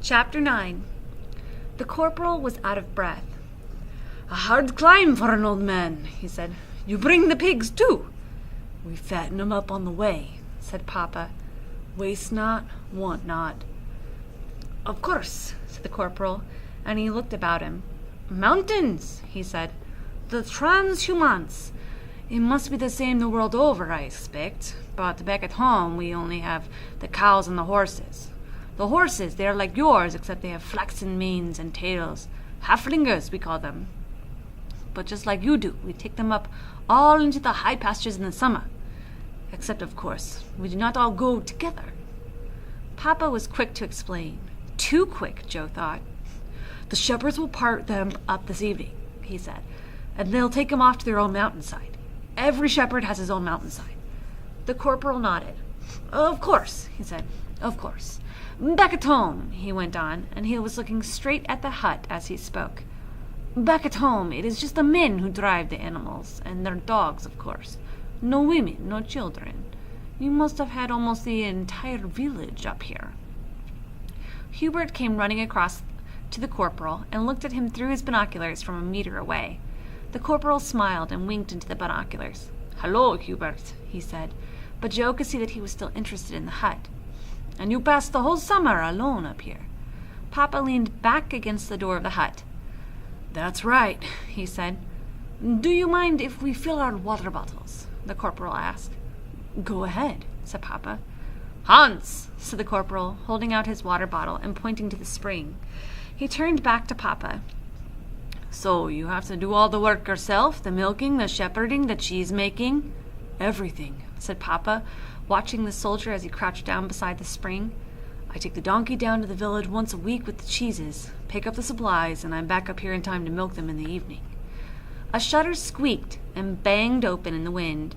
Chapter 9. The corporal was out of breath. "A hard climb for an old man," he said. "You bring the pigs, too?" "We fatten 'em up on the way," said Papa. "Waste not, want not." "Of course," said the corporal, and he looked about him. "Mountains," he said. "The transhumance. It must be the same the world over, I expect. But back at home we only have the cows and the horses. The horses, they are like yours, except they have flaxen manes and tails. Halflingers, we call them. But just like you do, we take them up all into the high pastures in the summer. Except, of course, we do not all go together." Papa was quick to explain. Too quick, Joe thought. "The shepherds will part them up this evening," he said, "and they'll take them off to their own mountainside. Every shepherd has his own mountainside." The corporal nodded. "Of course," he said, "of course. Back at home," he went on, and he was looking straight at the hut as he spoke. "Back at home, it is just the men who drive the animals, and their dogs, of course. No women, no children. You must have had almost the entire village up here." Hubert came running across to the corporal and looked at him through his binoculars from a meter away. The corporal smiled and winked into the binoculars. "Hello, Hubert," he said, but Joe could see that he was still interested in the hut. "And you passed the whole summer alone up here?" Papa leaned back against the door of the hut. "That's right," he said. "Do you mind if we fill our water bottles?" the corporal asked. "Go ahead," said Papa. "Hans," said the corporal, holding out his water bottle and pointing to the spring. He turned back to Papa. "So you have to do all the work yourself, the milking, the shepherding, the cheese-making?" "Everything," said Papa, watching the soldier as he crouched down beside the spring. "I take the donkey down to the village once a week with the cheeses, pick up the supplies, and I'm back up here in time to milk them in the evening." A shutter squeaked and banged open in the wind.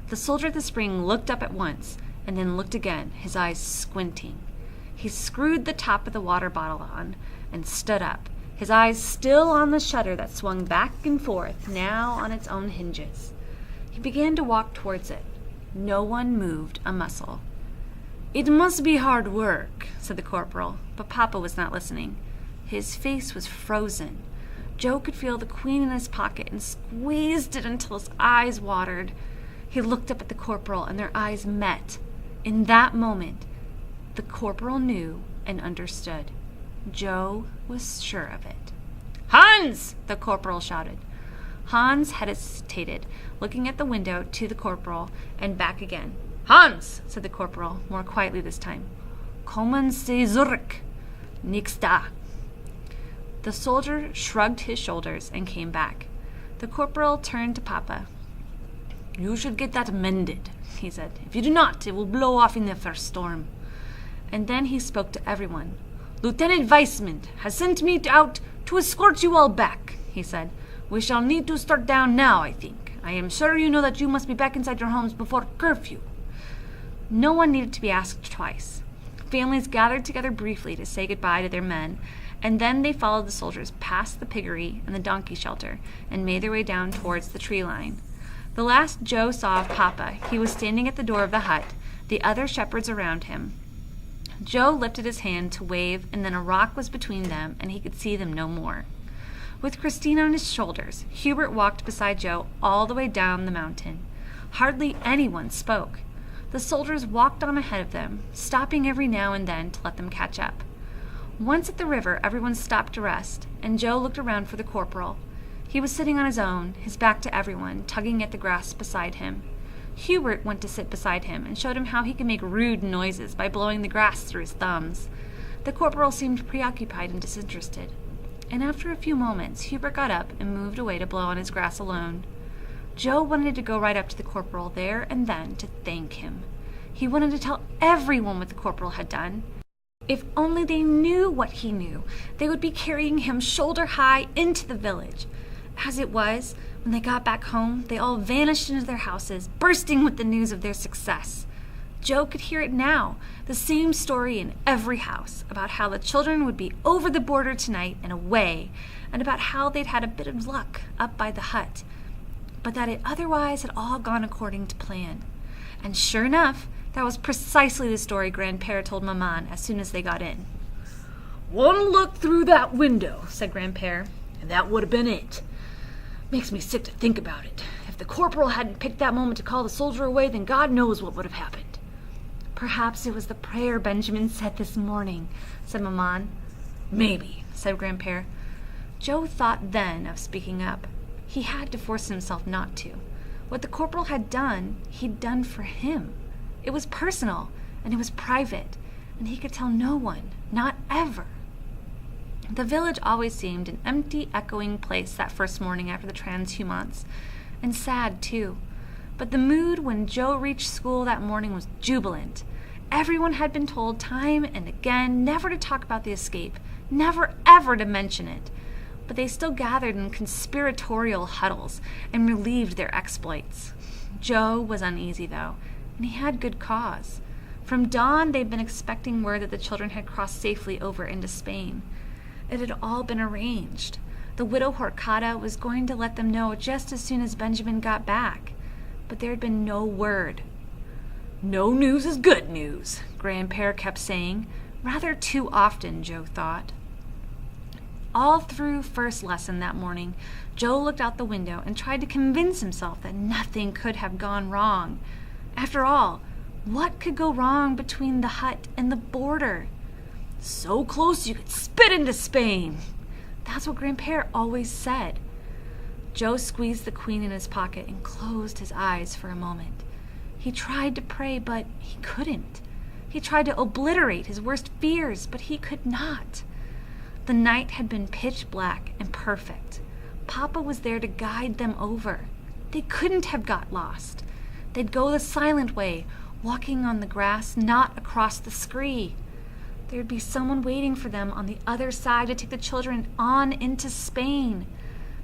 The soldier at the spring looked up at once, and then looked again, his eyes squinting. He screwed the top of the water bottle on and stood up, his eyes still on the shutter that swung back and forth, now on its own hinges. He began to walk towards it. No one moved a muscle. "It must be hard work," said the corporal, but Papa was not listening. His face was frozen. Joe could feel the queen in his pocket and squeezed it until his eyes watered. He looked up at the corporal, and their eyes met. In that moment, the corporal knew and understood. Joe was sure of it. "Hans!" the corporal shouted. Hans hesitated, looking at the window to the corporal and back again. "Hans!" said the corporal, more quietly this time. "Kommen Sie zurück. Nix da." The soldier shrugged his shoulders and came back. The corporal turned to Papa. "You should get that mended," he said. "If you do not, it will blow off in the first storm." And then he spoke to everyone. "Lieutenant Weissman has sent me out to escort you all back," he said. "We shall need to start down now, I think. I am sure you know that you must be back inside your homes before curfew." No one needed to be asked twice. Families gathered together briefly to say goodbye to their men, and then they followed the soldiers past the piggery and the donkey shelter and made their way down towards the tree line. The last Joe saw of Papa, he was standing at the door of the hut, the other shepherds around him. Joe lifted his hand to wave, and then a rock was between them, and he could see them no more. With Christine on his shoulders, Hubert walked beside Joe all the way down the mountain. Hardly anyone spoke. The soldiers walked on ahead of them, stopping every now and then to let them catch up. Once at the river, everyone stopped to rest, and Joe looked around for the corporal. He was sitting on his own, his back to everyone, tugging at the grass beside him. Hubert went to sit beside him and showed him how he could make rude noises by blowing the grass through his thumbs. The corporal seemed preoccupied and disinterested, and after a few moments Hubert got up and moved away to blow on his grass alone. Joe wanted to go right up to the corporal there and then to thank him. He wanted to tell everyone what the corporal had done. If only they knew what he knew, they would be carrying him shoulder high into the village. As it was, when they got back home, they all vanished into their houses, bursting with the news of their success. Joe could hear it now, the same story in every house, about how the children would be over the border tonight and away, and about how they'd had a bit of luck up by the hut, but that it otherwise had all gone according to plan. And sure enough, that was precisely the story Grandpère told Maman as soon as they got in. "One look through that window," said Grandpere, "and that would have been it. Makes me sick to think about it. If the corporal hadn't picked that moment to call the soldier away, then God knows what would have happened." "Perhaps it was the prayer Benjamin said this morning," said Maman. "Maybe," said Grandpere. Joe thought then of speaking up. He had to force himself not to. What the corporal had done, he'd done for him. It was personal, and it was private, and he could tell no one, not ever. The village always seemed an empty, echoing place that first morning after the transhumance, and sad, too. But the mood when Joe reached school that morning was jubilant. Everyone had been told time and again never to talk about the escape, never ever to mention it. But they still gathered in conspiratorial huddles and relieved their exploits. Joe was uneasy, though, and he had good cause. From dawn, they'd been expecting word that the children had crossed safely over into Spain. It had all been arranged. The widow Horcada was going to let them know just as soon as Benjamin got back. But there had been no word. "No news is good news," Grandpere kept saying, rather too often, Joe thought. All through first lesson that morning, Joe looked out the window and tried to convince himself that nothing could have gone wrong. After all, what could go wrong between the hut and the border? So close you could spit into Spain. That's what Grandpere always said. Joe squeezed the queen in his pocket and closed his eyes for a moment. He tried to pray, but he couldn't. He tried to obliterate his worst fears, but he could not. The night had been pitch black and perfect. Papa was there to guide them over. They couldn't have got lost. They'd go the silent way, walking on the grass, not across the scree. There'd be someone waiting for them on the other side to take the children on into Spain.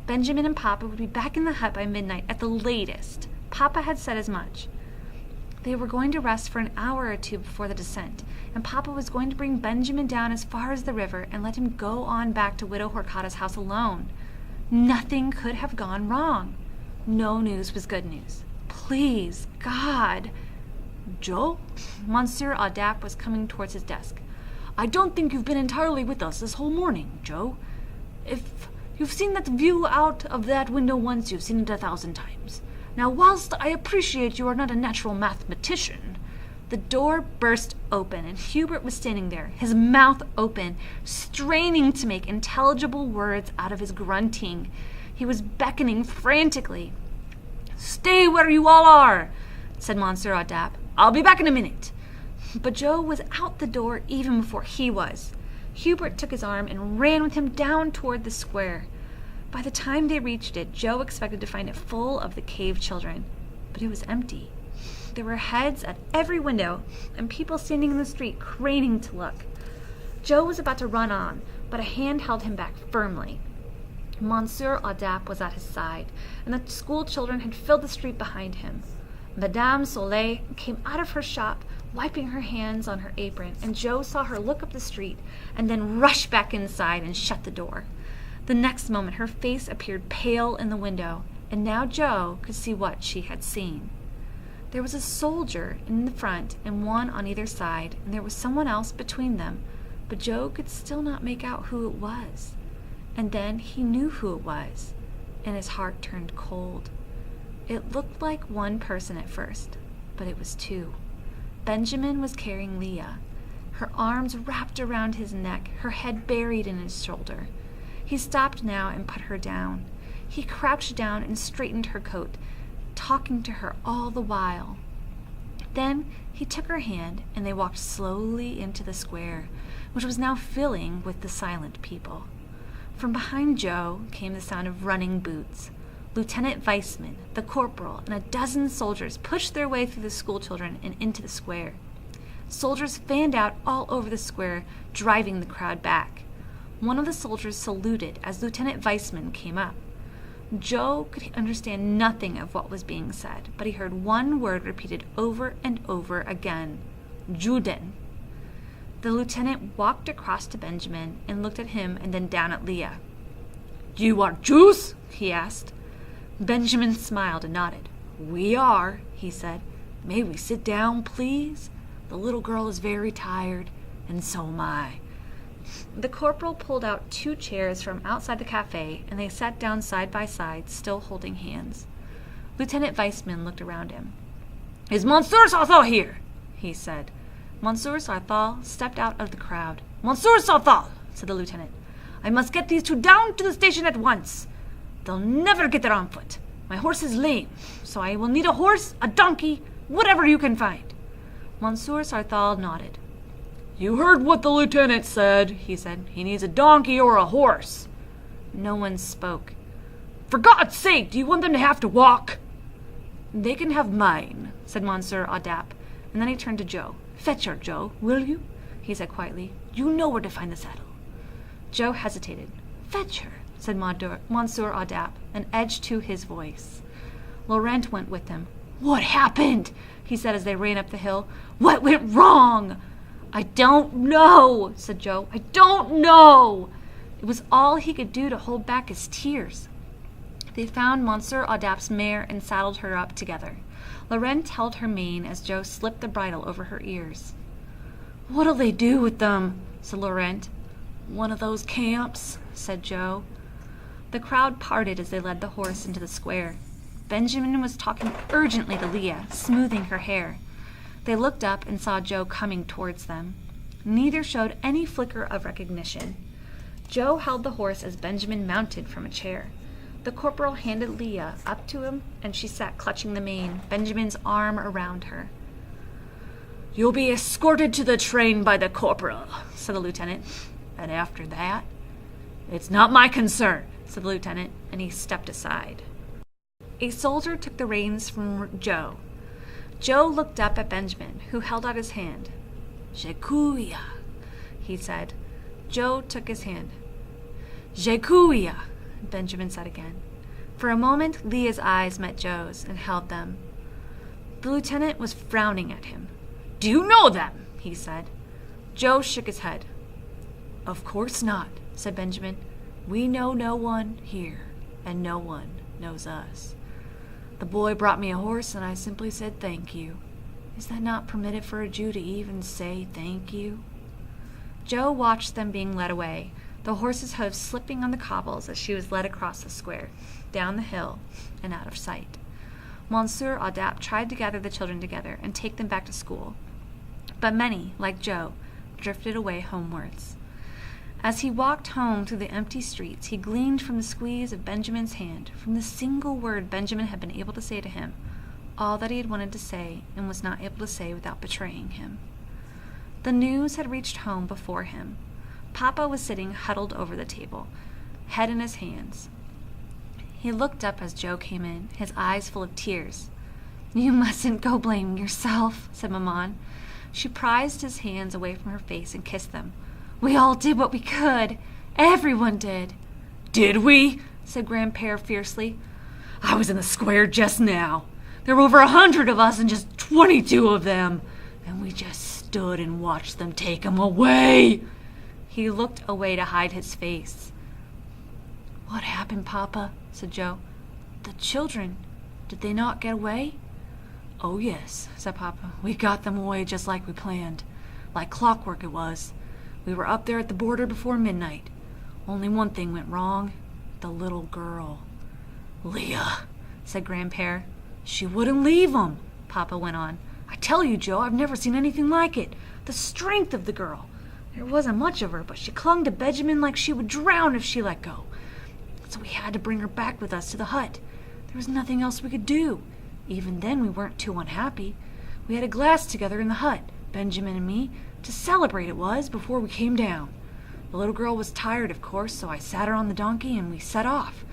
Benjamin and Papa would be back in the hut by midnight at the latest. Papa had said as much. They were going to rest for an hour or two before the descent, and Papa was going to bring Benjamin down as far as the river and let him go on back to Widow Horcada's house alone. Nothing could have gone wrong. No news was good news. Please, God. "Joe?" Monsieur Audap was coming towards his desk. "I don't think you've been entirely with us this whole morning, Joe. If you've seen that view out of that window once, you've seen it 1,000 times. Now, whilst I appreciate you are not a natural mathematician—" The door burst open, and Hubert was standing there, his mouth open, straining to make intelligible words out of his grunting. He was beckoning frantically. "Stay where you all are," said Monsieur Audap. "I'll be back in a minute." But Joe was out the door even before he was. Hubert took his arm and ran with him down toward the square. By the time they reached it, Joe expected to find it full of the cave children, but it was empty. There were heads at every window and people standing in the street craning to look. Joe was about to run on, but a hand held him back firmly. Monsieur Audap was at his side, and the school children had filled the street behind him. Madame Soleil came out of her shop, wiping her hands on her apron, and Joe saw her look up the street and then rush back inside and shut the door. The next moment her face appeared pale in the window, and now Joe could see what she had seen. There was a soldier in the front and one on either side, and there was someone else between them, but Joe could still not make out who it was. And then he knew who it was, and his heart turned cold. It looked like one person at first, but it was two. Benjamin was carrying Leah, her arms wrapped around his neck, her head buried in his shoulder. He stopped now and put her down. He crouched down and straightened her coat, talking to her all the while. Then he took her hand, and they walked slowly into the square, which was now filling with the silent people. From behind Joe came the sound of running boots. Lieutenant Weissman, the corporal, and a dozen soldiers pushed their way through the schoolchildren and into the square. Soldiers fanned out all over the square, driving the crowd back. One of the soldiers saluted as Lieutenant Weissman came up. Joe could understand nothing of what was being said, but he heard one word repeated over and over again: Juden. The lieutenant walked across to Benjamin and looked at him and then down at Leah. "You are Jews?" he asked. Benjamin smiled and nodded. "We are," he said. "May we sit down, please? The little girl is very tired, and so am I." The corporal pulled out 2 chairs from outside the cafe, and they sat down side by side, still holding hands. Lieutenant Weissman looked around him. "Is Monsieur Sarthal here?" he said. Monsieur Sarthal stepped out of the crowd. "Monsieur Sarthal," said the lieutenant, "I must get these 2 down to the station at once. They'll never get there on foot. My horse is lame, so I will need a horse, a donkey, whatever you can find." Monsieur Sarthal nodded. "You heard what the lieutenant said," he said. "He needs a donkey or a horse." No one spoke. "For God's sake, do you want them to have to walk?" "They can have mine," said Monsieur Audap, and then he turned to Joe. "Fetch her, Joe, will you?" he said quietly. "You know where to find the saddle." Joe hesitated. "Fetch her," said Monsieur Audap, and edged to his voice. Laurent went with them. "What happened?" he said as they ran up the hill. "What went wrong?" "I don't know," said Joe. "I don't know." It was all he could do to hold back his tears. They found Monsieur Audap's mare and saddled her up together. Laurent held her mane as Joe slipped the bridle over her ears. "What'll they do with them?" said Laurent. "One of those camps," said Joe. The crowd parted as they led the horse into the square. Benjamin was talking urgently to Leah, smoothing her hair. They looked up and saw Joe coming towards them. Neither showed any flicker of recognition. Joe held the horse as Benjamin mounted from a chair. The corporal handed Leah up to him, and she sat clutching the mane, Benjamin's arm around her. "You'll be escorted to the train by the corporal," said the lieutenant. "And after that?" "It's not my concern," said the lieutenant, and he stepped aside. A soldier took the reins from Joe. Joe looked up at Benjamin, who held out his hand. "Jekuya," he said. Joe took his hand. "Jekuya," Benjamin said again. For a moment, Leah's eyes met Joe's and held them. The lieutenant was frowning at him. "Do you know them?" he said. Joe shook his head. "Of course not," said Benjamin. "We know no one here, and no one knows us. The boy brought me a horse, and I simply said thank you. Is that not permitted for a Jew to even say thank you?" Joe watched them being led away, the horse's hoofs slipping on the cobbles as she was led across the square, down the hill, and out of sight. Monsieur Audap tried to gather the children together and take them back to school, but many, like Joe, drifted away homewards. As he walked home through the empty streets, he gleaned from the squeeze of Benjamin's hand, from the single word Benjamin had been able to say to him, all that he had wanted to say and was not able to say without betraying him. The news had reached home before him. Papa was sitting huddled over the table, head in his hands. He looked up as Joe came in, his eyes full of tears. "You mustn't go blaming yourself," said Maman. She prized his hands away from her face and kissed them. "We all did what we could. Everyone did." "Did we?" said Grandpère fiercely. "I was in the square just now. There were over 100 of us and just 22 of them. And we just stood and watched them take them away." He looked away to hide his face. "What happened, Papa?" said Joe. "The children, did they not get away?" "Oh, yes," said Papa. "We got them away just like we planned. Like clockwork it was. We were up there at the border before midnight. Only one thing went wrong. The little girl." "Leah," said Grandpère. "She wouldn't leave 'em," Papa went on. "I tell you, Joe, I've never seen anything like it. The strength of the girl. There wasn't much of her, but she clung to Benjamin like she would drown if she let go. So we had to bring her back with us to the hut. There was nothing else we could do. Even then we weren't too unhappy. We had a glass together in the hut, Benjamin and me, to celebrate it was, before we came down. The little girl was tired, of course, so I sat her on the donkey and we set off."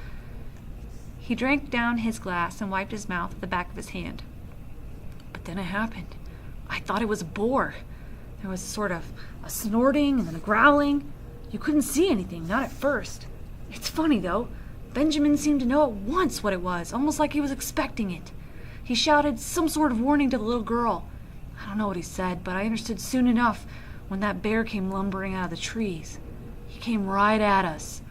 He drank down his glass and wiped his mouth with the back of his hand. "But then it happened. I thought it was a boar. There was sort of a snorting and then a growling. You couldn't see anything, not at first. It's funny, though. Benjamin seemed to know at once what it was, almost like he was expecting it. He shouted some sort of warning to the little girl. I don't know what he said, but I understood soon enough when that bear came lumbering out of the trees. He came right at us.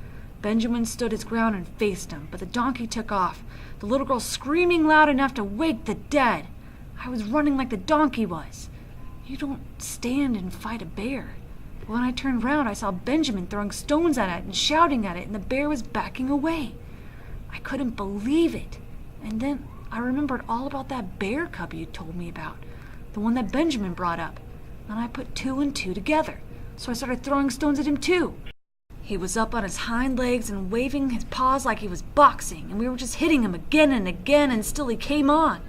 Benjamin stood his ground and faced him, but the donkey took off, the little girl screaming loud enough to wake the dead. I was running like the donkey was. You don't stand and fight a bear. But when I turned round, I saw Benjamin throwing stones at it and shouting at it, and the bear was backing away. I couldn't believe it. And then I remembered all about that bear cub you told me about, the one that Benjamin brought up. And I put 2 and 2 together, so I started throwing stones at him too. He was up on his hind legs and waving his paws like he was boxing, and we were just hitting him again and again, and still he came on.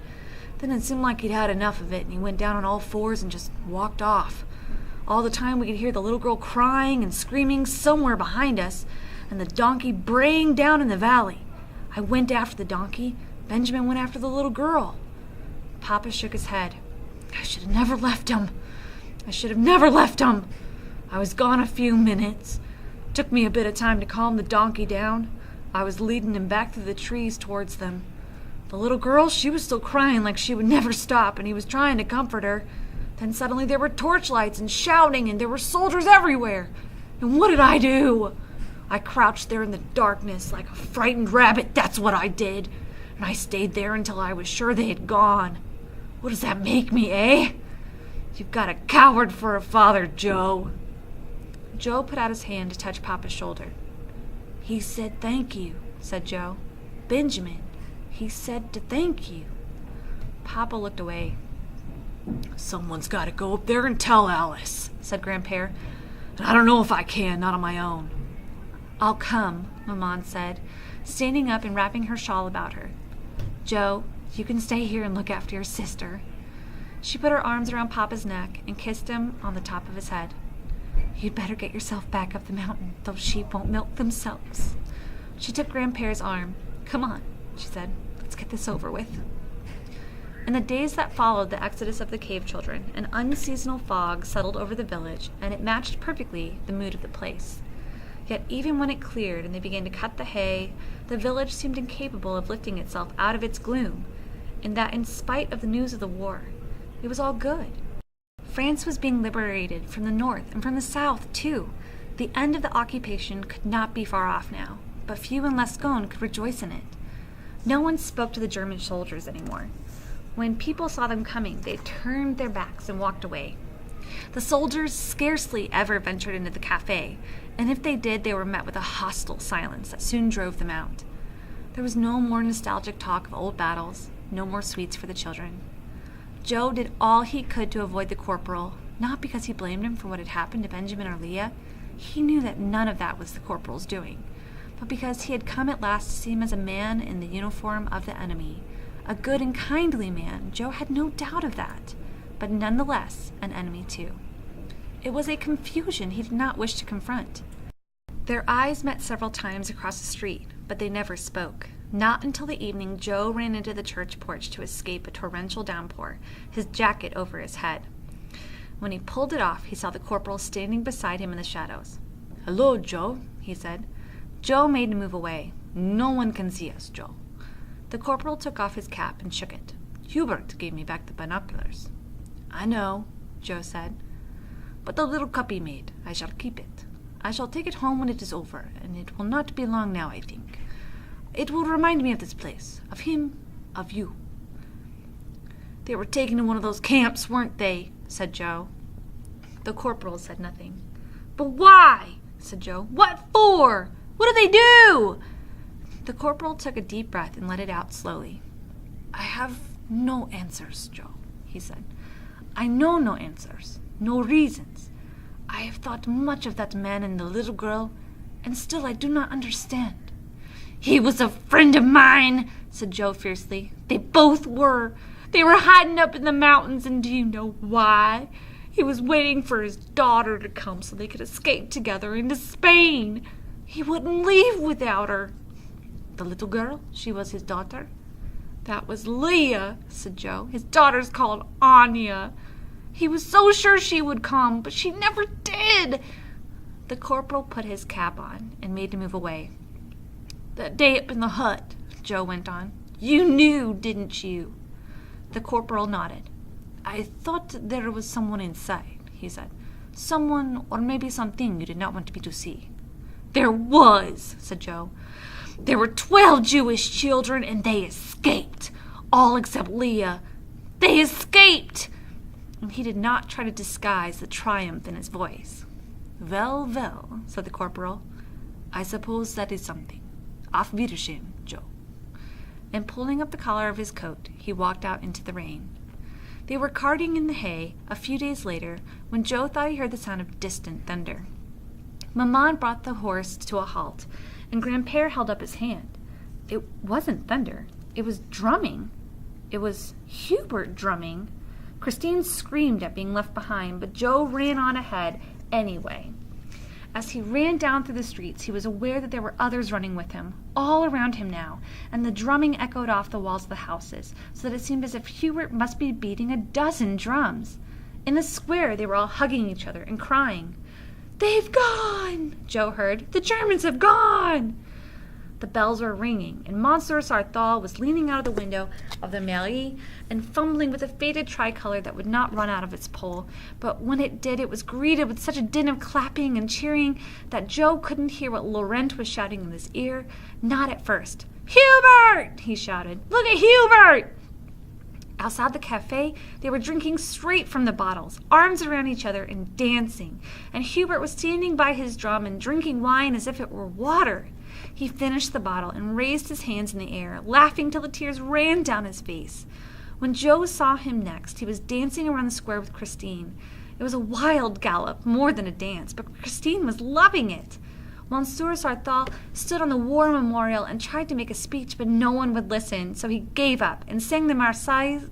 Then it seemed like he'd had enough of it, and he went down on all fours and just walked off. All the time we could hear the little girl crying and screaming somewhere behind us, and the donkey braying down in the valley. I went after the donkey. Benjamin went after the little girl. Papa shook his head. I should have never left him. I was gone a few minutes. Took me a bit of time to calm the donkey down. I was leading him back through the trees towards them. The little girl, she was still crying like she would never stop, and he was trying to comfort her. Then suddenly there were torchlights and shouting, and there were soldiers everywhere. And what did I do? I crouched there in the darkness like a frightened rabbit, that's what I did. And I stayed there until I was sure they had gone. What does that make me, eh? You've got a coward for a father, Joe. Joe put out his hand to touch Papa's shoulder. He said thank you, said Joe. Benjamin, he said to thank you. Papa looked away. Someone's got to go up there and tell Alice, said Grandpere. And I don't know if I can, not on my own. I'll come, Maman said, standing up and wrapping her shawl about her. Joe, you can stay here and look after your sister. She put her arms around Papa's neck and kissed him on the top of his head. You'd better get yourself back up the mountain. Those sheep won't milk themselves. She took Grandpere's arm. Come on, she said. Let's get this over with. In the days that followed the exodus of the cave children, an unseasonal fog settled over the village, and it matched perfectly the mood of the place. Yet even when it cleared and they began to cut the hay, the village seemed incapable of lifting itself out of its gloom, and that in spite of the news of the war, it was all good. France was being liberated from the north and from the south, too. The end of the occupation could not be far off now, but few in Lescone could rejoice in it. No one spoke to the German soldiers anymore. When people saw them coming, they turned their backs and walked away. The soldiers scarcely ever ventured into the cafe, and if they did, they were met with a hostile silence that soon drove them out. There was no more nostalgic talk of old battles, no more sweets for the children. Joe did all he could to avoid the corporal, not because he blamed him for what had happened to Benjamin or Leah. He knew that none of that was the corporal's doing, but because he had come at last to see him as a man in the uniform of the enemy. A good and kindly man, Joe had no doubt of that, but nonetheless an enemy too. It was a confusion he did not wish to confront. Their eyes met several times across the street, but they never spoke. Not until the evening Joe ran into the church porch to escape a torrential downpour, his jacket over his head. When he pulled it off, he saw the corporal standing beside him in the shadows. "Hello, Joe," he said. Joe made to move away. "No one can see us, Joe." The corporal took off his cap and shook it. "Hubert gave me back the binoculars." "I know," Joe said. "But the little cup he made, I shall keep it. I shall take it home when it is over, and it will not be long now, I think. It will remind me of this place, of him, of you." "They were taken to one of those camps, weren't they?" said Joe. The corporal said nothing. "But why?" said Joe. "What for? What did they do?" The corporal took a deep breath and let it out slowly. "I have no answers, Joe," he said. "I know no answers, no reasons. I have thought much of that man and the little girl, and still I do not understand." "He was a friend of mine," said Joe fiercely. "They both were. They were hiding up in the mountains, and do you know why? He was waiting for his daughter to come so they could escape together into Spain. He wouldn't leave without her." "The little girl? She was his daughter?" "That was Leah," said Joe. "His daughter's called Anya. He was so sure she would come, but she never did." The corporal put his cap on and made to move away. "That day up in the hut," Joe went on, "you knew, didn't you?" The corporal nodded. "I thought there was someone inside," he said. "Someone, or maybe something you did not want me to see." "There was," said Joe. "There were 12 Jewish children, and they escaped. All except Leah. They escaped!" And he did not try to disguise the triumph in his voice. Well, well, said the corporal. I suppose that is something. Auf Wiedersehen, Joe. And pulling up the collar of his coat, he walked out into the rain. They were carting in the hay a few days later when Joe thought he heard the sound of distant thunder. Maman brought the horse to a halt, and Grandpère held up his hand. It wasn't thunder. It was drumming. It was Hubert drumming. Christine screamed at being left behind, but Joe ran on ahead anyway. As he ran down through the streets, he was aware that there were others running with him, all around him now, and the drumming echoed off the walls of the houses, so that it seemed as if Hubert must be beating a dozen drums. In the square, they were all hugging each other and crying. "They've gone!" Joe heard. "The Germans have gone!" The bells were ringing, and Monsieur Sarthal was leaning out of the window of the mairie and fumbling with a faded tricolor that would not run out of its pole. But when it did, it was greeted with such a din of clapping and cheering that Joe couldn't hear what Laurent was shouting in his ear. Not at first. "Hubert!" he shouted. "Look at Hubert!" Outside the cafe, they were drinking straight from the bottles, arms around each other and dancing, and Hubert was standing by his drum and drinking wine as if it were water. He finished the bottle and raised his hands in the air, laughing till the tears ran down his face. When Joe saw him next, he was dancing around the square with Christine. It was a wild gallop, more than a dance, but Christine was loving it. Monsieur Sarthal stood on the war memorial and tried to make a speech, but no one would listen, so he gave up and sang the Marseillaise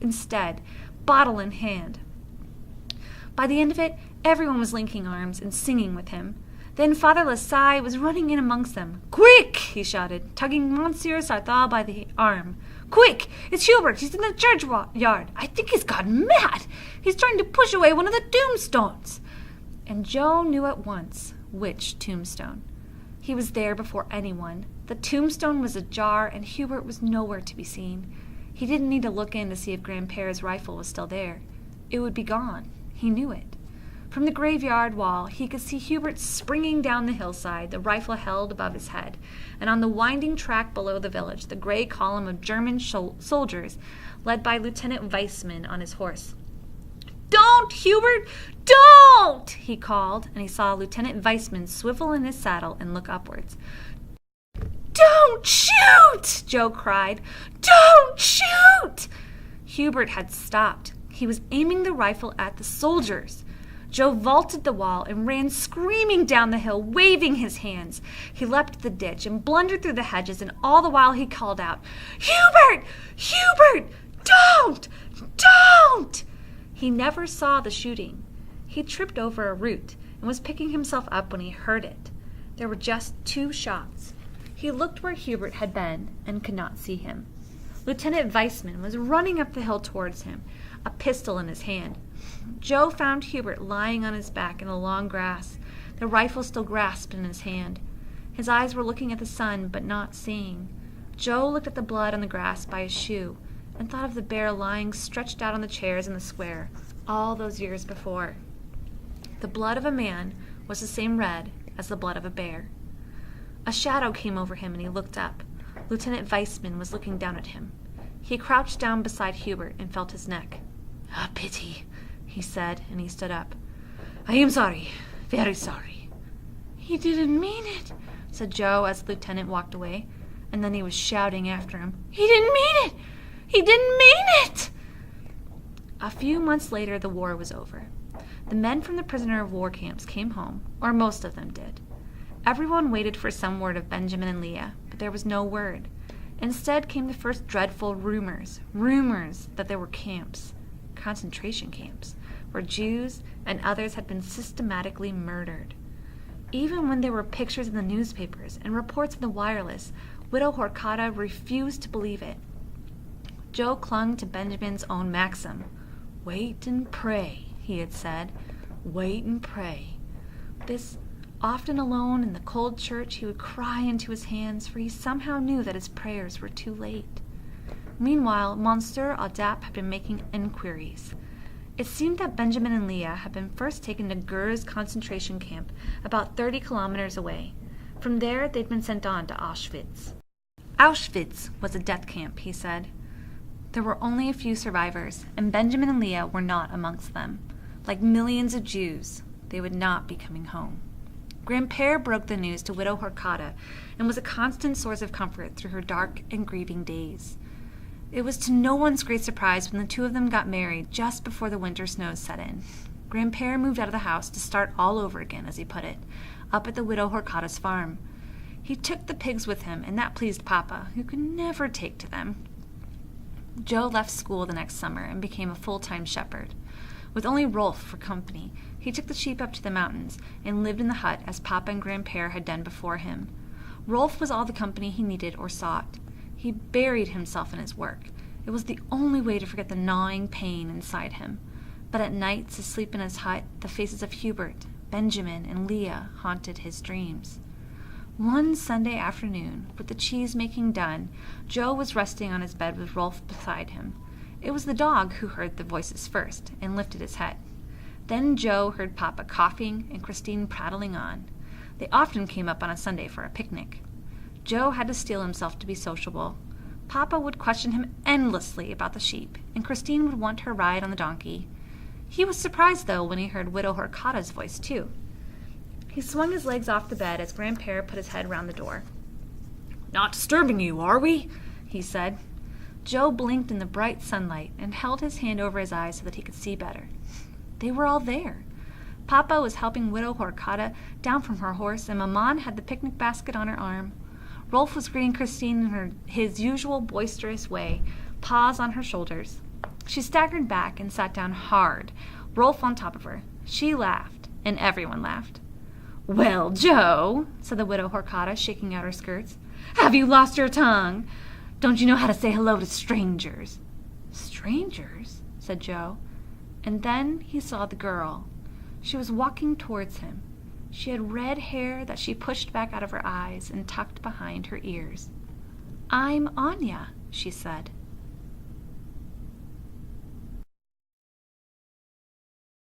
instead, bottle in hand. By the end of it, everyone was linking arms and singing with him. Then Father Lassalle was running in amongst them. "Quick!" he shouted, tugging Monsieur Sarthal by the arm. "Quick! It's Hubert! He's in the churchyard! I think he's gone mad! He's trying to push away one of the tombstones!" And Joe knew at once which tombstone. He was there before anyone. The tombstone was ajar, and Hubert was nowhere to be seen. He didn't need to look in to see if Grandpère's rifle was still there. It would be gone. He knew it. From the graveyard wall, he could see Hubert springing down the hillside, the rifle held above his head, and on the winding track below the village, the gray column of German soldiers, led by Lieutenant Weissman on his horse. "Don't, Hubert! Don't!" he called, and he saw Lieutenant Weissman swivel in his saddle and look upwards. "Don't shoot!" Joe cried. "Don't shoot!" Hubert had stopped. He was aiming the rifle at the soldiers. Joe vaulted the wall and ran screaming down the hill, waving his hands. He leapt the ditch and blundered through the hedges, and all the while he called out, "Hubert! Hubert! Don't! Don't!" He never saw the shooting. He tripped over a root and was picking himself up when he heard it. There were just 2 shots. He looked where Hubert had been and could not see him. Lieutenant Weissman was running up the hill towards him, a pistol in his hand. Joe found Hubert lying on his back in the long grass, the rifle still grasped in his hand. His eyes were looking at the sun, but not seeing. Joe looked at the blood on the grass by his shoe and thought of the bear lying stretched out on the chairs in the square all those years before. The blood of a man was the same red as the blood of a bear. A shadow came over him, and he looked up. Lieutenant Weissman was looking down at him. He crouched down beside Hubert and felt his neck. "A pity," he said, and he stood up. "I am sorry, very sorry." "He didn't mean it," said Joe as the lieutenant walked away, and then he was shouting after him, "He didn't mean it! He didn't mean it!" A few months later, the war was over. The men from the prisoner of war camps came home, or most of them did. Everyone waited for some word of Benjamin and Leah, but there was no word. Instead came the first dreadful rumors that there were camps, concentration camps, where Jews and others had been systematically murdered. Even when there were pictures in the newspapers and reports in the wireless, Widow Horkata refused to believe it. Joe clung to Benjamin's own maxim. "Wait and pray," he had said. "Wait and pray." This, often alone in the cold church, he would cry into his hands, for he somehow knew that his prayers were too late. Meanwhile, Monsieur Audap had been making inquiries. It seemed that Benjamin and Leah had been first taken to Gurs concentration camp, about 30 kilometers away. From there, they'd been sent on to Auschwitz. Auschwitz was a death camp, he said. There were only a few survivors, and Benjamin and Leah were not amongst them. Like millions of Jews, they would not be coming home. Grandpere broke the news to Widow Horkata and was a constant source of comfort through her dark and grieving days. It was to no one's great surprise when the two of them got married just before the winter snows set in. Grandpere moved out of the house to start all over again, as he put it, up at the Widow Horkata's farm. He took the pigs with him, and that pleased Papa, who could never take to them. Joe left school the next summer and became a full-time shepherd. With only Rolf for company, he took the sheep up to the mountains and lived in the hut as Papa and Grandpere had done before him. Rolf was all the company he needed or sought. He buried himself in his work. It was the only way to forget the gnawing pain inside him. But at nights, asleep in his hut, the faces of Hubert, Benjamin, and Leah haunted his dreams. One Sunday afternoon, with the cheese-making done, Joe was resting on his bed with Rolf beside him. It was the dog who heard the voices first and lifted his head. Then Joe heard Papa coughing and Christine prattling on. They often came up on a Sunday for a picnic. Joe had to steel himself to be sociable. Papa would question him endlessly about the sheep, and Christine would want her ride on the donkey. He was surprised, though, when he heard Widow Horkata's voice, too. He swung his legs off the bed as Grandpere put his head round the door. "Not disturbing you, are we?" he said. Joe blinked in the bright sunlight and held his hand over his eyes so that he could see better. They were all there. Papa was helping Widow Horkata down from her horse, and Maman had the picnic basket on her arm. Rolf was greeting Christine in his usual boisterous way, paws on her shoulders. She staggered back and sat down hard, Rolf on top of her. She laughed, and everyone laughed. "Well, Joe," said the Widow Horkata, shaking out her skirts, "have you lost your tongue? Don't you know how to say hello to strangers?" "Strangers?" said Joe. And then he saw the girl. She was walking towards him. She had red hair that she pushed back out of her eyes and tucked behind her ears. "I'm Anya," she said.